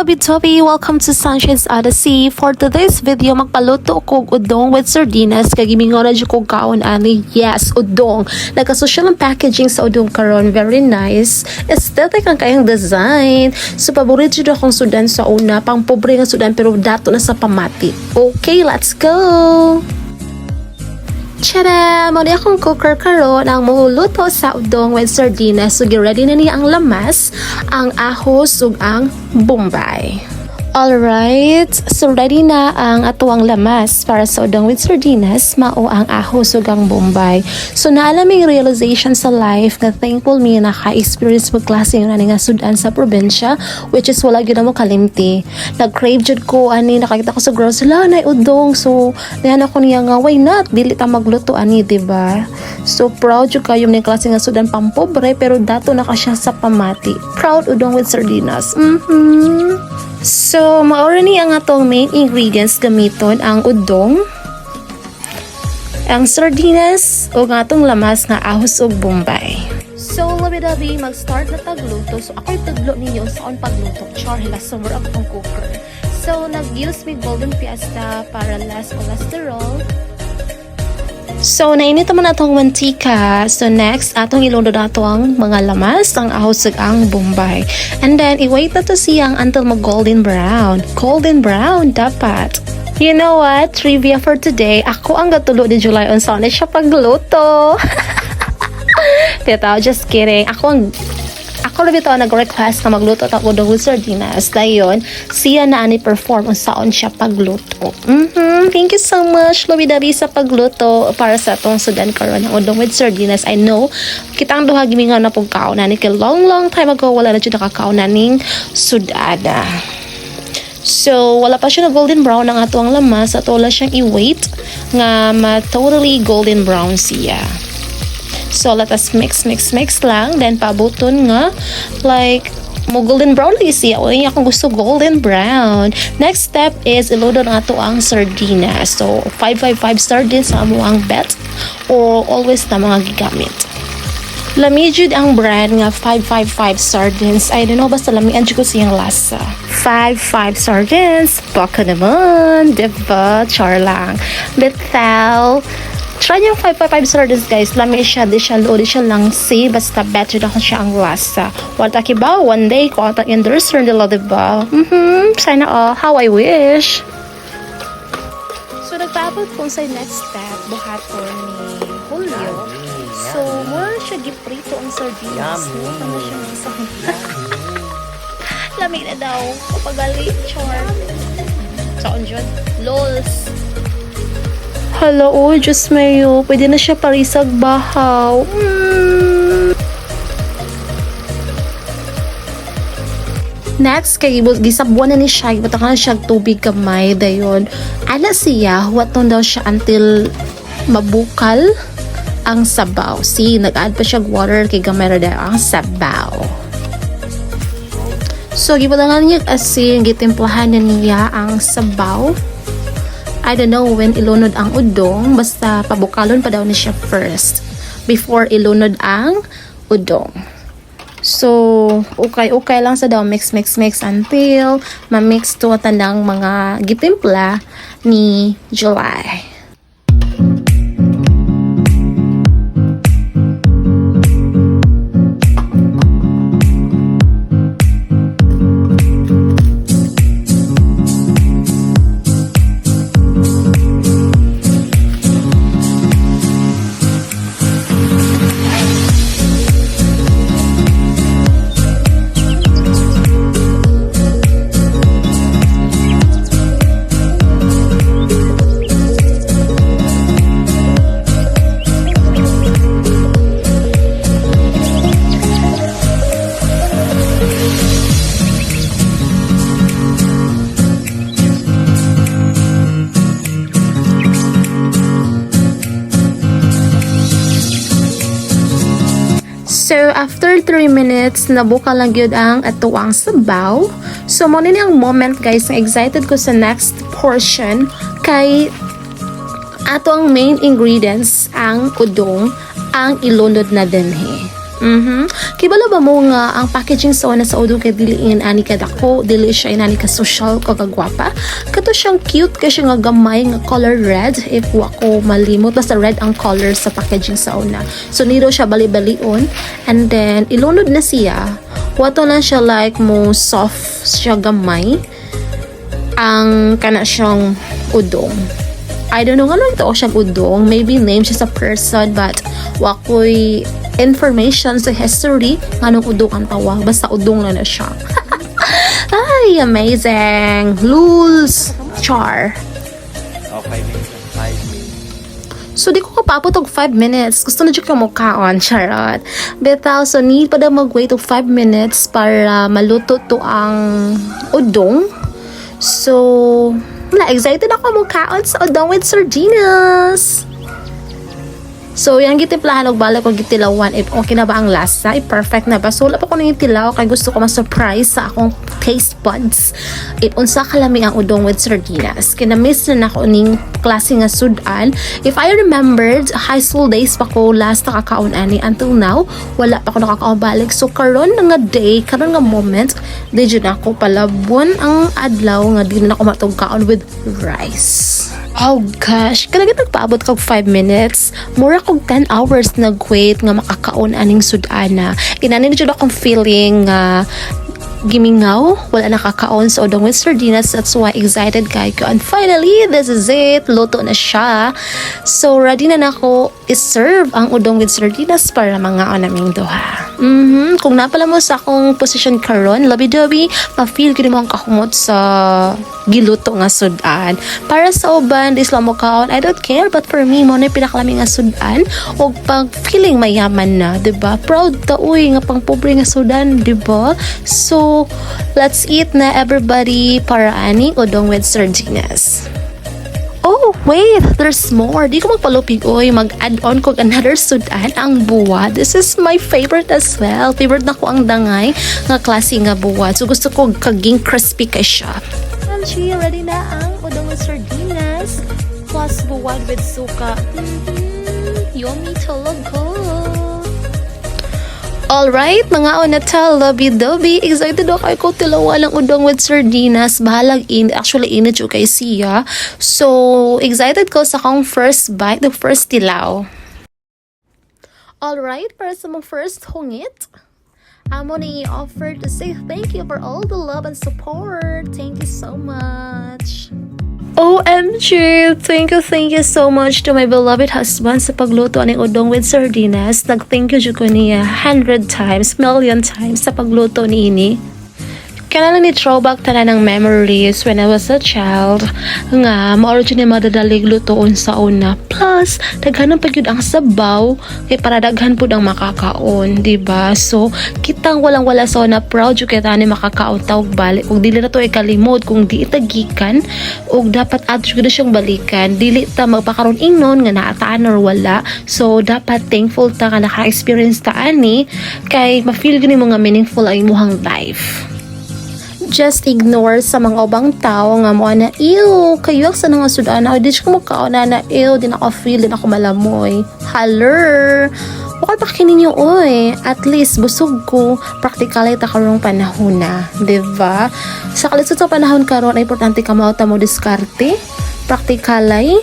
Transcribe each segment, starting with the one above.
Toby! Welcome to Sunshine's Odyssey. For today's video, magpaluto ko udong with sardinas. Kagimingon na ko kaon ani. Yes, udong. Nagka-social ang packaging sa udong karon. Very nice. Aesthetic ang kayang design. So, paborito dito akong sudan sa una. Pang pobre nga sudan pero dato na sa pamati. Okay, let's go! Tara! Muna akong cooker karon ang mahuluto sa udong with sardinas. So, ready na niya ang lamas, ang ahos, ug ang bombay. Alright, so ready na ang atuang lamas para sa udong with sardinas, mao ang ahos ug ang bombay. So naalaming realization sa life nga thankful me naka-experience mo klase nga nga sudan sa probinsya, which is wala gyud mo kalimti. Nag-crave jud ko ani, nakakita ko sa grocery na udong, so nahan ako niya nga why not dili ta magluto ani, diba? So proud jud kayo ning klase nga sudan pampobre pero dato na ka siya sa pamati. Proud udong with sardinas. So, maura ni ang atong main ingredients gamiton ang udong, ang sardinas, o ang atong lamas nga ahos ug bombay. So, labi-dabi, mag-start na tagluto. So, ako'y tudlo ninyo saan pagluto. Char, hila, sumur ako pang cooker. So, nag-use me golden fiesta para less cholesterol. So, nainit naman atong mantika. So, next, atong ilunod ato ang mga lamas, ang ahos ug ang bombay. And then, i-wait na to siyang until mag-golden brown. Golden brown, dapat. You know what? Trivia for today. Ako ang gatulo ni July on saan siya pagluto. Tita, just kidding. Ako na bito nag-request na magluto at udong with sardinas. Dayon, siya na ani perform kung saan siya pagluto. Thank you so much, Lobi-Dabi, sa pagluto para sa atong sudan karon ng udong with sardinas. I know, kitang duha gimingon na pong kaon na ni long time ago, wala na dyan nakakaon na ning sudada. So, wala pa siya na golden brown ang atong lamas at wala siyang i-wait nga ma-totally golden brown siya. So, let us mix lang. Then, pabuton nga. Like, mo golden brown lagi siya. O, yung akong gusto golden brown. Next step is, ilodo na ito ang sardinas. So, 555 sardines sa amo ang bet. Or always na mga gigamit. Lamijud ang brand nga 555 sardines. I don't know, basta lamian ko siyang lasa. 55 sardines. Baka naman. Diba? Char lang. Bitaw. Try yung 555 sardines, guys. Lami siya, di siya low, di siya lang si. Basta better na kung siya ang lasa. Wala ba? One day, kung atang endorser nila, diba? Sana all. How I wish. So, nagpaabot kung sa next step, buhaton ni Julio. So, mura siya giprito ang sardinas. Mura na siya sa lamig na daw. Kapagalit, char. Saan dyan? Lols. Hala, oh, Diyos mayo. Pwede na siya parisag bahaw. Next, kay gisabuan na ni siya. Ibutakan na siya tubig kamay. Dayon, ala siya. Huwaton daw siya until mabukal ang sabaw. See, nag-add pa siya water kay gamay daw ang sabaw. So, gibutangan niya asin. Gitimplahan na niya ang sabaw. I don't know when ilunod ang udong, basta pabukalon pa daw ni siya first before ilunod ang udong. So, okay lang sa daw mix until ma-mix to tanang mga gitimpla ni July. So, after 3 minutes, nabuka lang yun ang atuang sabaw. So, muna ang moment, guys, na excited ko sa next portion kay ato ang main ingredients, ang udong, ang ilunod na dinhi. Kibalo ba mo nga ang packaging sa una sa Odong kay diliin ani kadako, dili siya inani ka social o kagwapa. Kato siyang cute kasi nga gamay nga color red if wa ko malimot basta red ang color sa packaging sa una. So niro siya bali-balion and then ilunod na siya. Wato na siya like mo soft siya gamay. Ang kana siyang udong. I don't know nga lang ito siyang udong. Maybe name siya sa person but wakoy information sa history anong udong ang tawag. Basta udong na siya. Ay, amazing. Lulz. Char. Oh, 5 minutes. 5 minutes. So, di ko kapapot og 5 minutes. Gusto na dyan ka mukhaon. Charot. Betaw, so need pa daw mag-wait og 5 minutes para maluto to ang udong. So, excited ako mukhaon sa udong with sardinas. So, yung gitimplahan og bala ko gitilawan if okay na ba ang lasa, if perfect na ba. So, wala pa ko nang tilaw kay gusto ko ma-surprise sa akong taste buds. If unsa kalami ang udong with sardinas. Kinamiss na nako ning klase nga sudan. If I remembered, high school days pa ko last nakakaon ani until now, wala pa ko nakakaon balik. So, karon nga day, karon nga moment, di jud ako palabon ang adlaw nga di na ako matugkaon with rice. Oh gosh, kalaga nagpaabot kog 5 minutes. Mura kog 10 hours nag-wait nga makakaon aning sudana. Inanin jud akong feeling gimingaw, wala nakakaon sa Odong with sardinas. That's why excited kay ko. And finally, this is it. Luto na siya. So, ready na nako i-serve ang Odong with sardinas para mga naming duha. Kung napala mo sa akong position karon, labi-dabi, ma-feel ko mo ang kahumot sa giluto nga sudan. Para sa uban, di sila mo kaon, I don't care. But for me, mo na pinakalami nga sudan o pag feeling mayaman na, diba? Proud ta, uy, nga pang pobre nga sudan, diba? So, let's eat na everybody para ani Odong with sardinas. Oh, wait, there's more. Di ko magpalupig, oy. Mag-add on ko another sudan, ang buwa. This is my favorite as well. Favorite na ko ang dangay nga klase nga buwa. So, gusto ko kaging crispy kay siya. Chi, ready na ang Odong with sardinas plus buwad with suka. Yummy talaga. Alright, mga onata, lovey-dovey. Excited ako ko tilawa ng udong with sardinas. Bahalag actually init yung kay siya. So, excited ko sa akong first bite, the first tilaw. Alright, para sa mong first hungit, amo ni offer to say thank you for all the love and support. Thank you so much. OMG! Thank you so much to my beloved husband sa pagluto ng udong with sardinas. Nag-thank you ko niya 100 times, million times sa pagluto ni ini. Kaya lang ni throwback tala ng memories when I was a child nga ma-origin na madadalig lutoon sa una. Plus, daghan pa yun ang sabaw kay para daghan po ang makakaon, diba? So, kitang walang-wala sa una proud yung kita ni makakaon tawag balik. Kung dili na to ikalimod, kung di itagikan o dapat ato na siyang balikan, dili ta magpakaroon ingnon nga naataan or wala. So, dapat thankful ta ka naka-experience ta ani kay ma-feel yun yung mga meaningful ang imuhang life. Just ignore sa mga ubang tao nga mo na ew, kayo sa nga sudan na di ko makaon na ew, din ako feel, din ako malamoy. Haller! Wakal pa kininyo oy. At least busog ko praktikalay ta karong panahon na, diba? Sa kalisod sa panahon karon ay importante ka mauta mo diskarte, praktikalay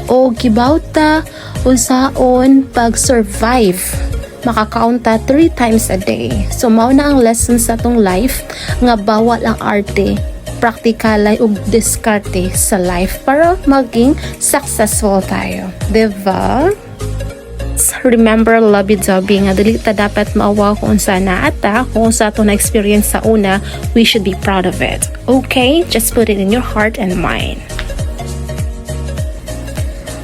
o gibawta unsaon pag-survive. Makakaunta 3 times a day. So, mao na ang lesson sa tong life nga bawal ang arte, praktikalay ug diskarte sa life para maging successful tayo. Diba? Remember, lovey-dovey nga dili ta dapat maawa kung saan naata, kung sa ato na experience sa una, we should be proud of it. Okay? Just put it in your heart and mind.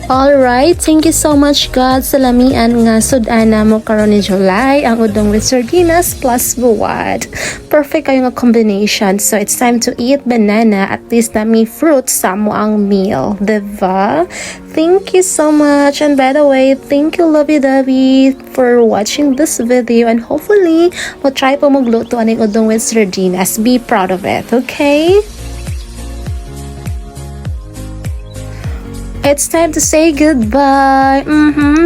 Alright, thank you so much God sa lamian nga sudana mo karon ni July, ang udong with sardinas plus buwad. Perfect kayo nga combination. So it's time to eat banana, at least na may fruit sa mo ang meal, diba? Thank you so much. And by the way, thank you lovey-dovey for watching this video, and hopefully we'll try po magluto aning udong with sardinas. Be proud of it, okay? it's time to say goodbye.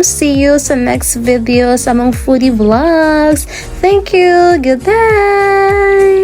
See you sa next video sa mga foodie vlogs. Thank you. Goodbye.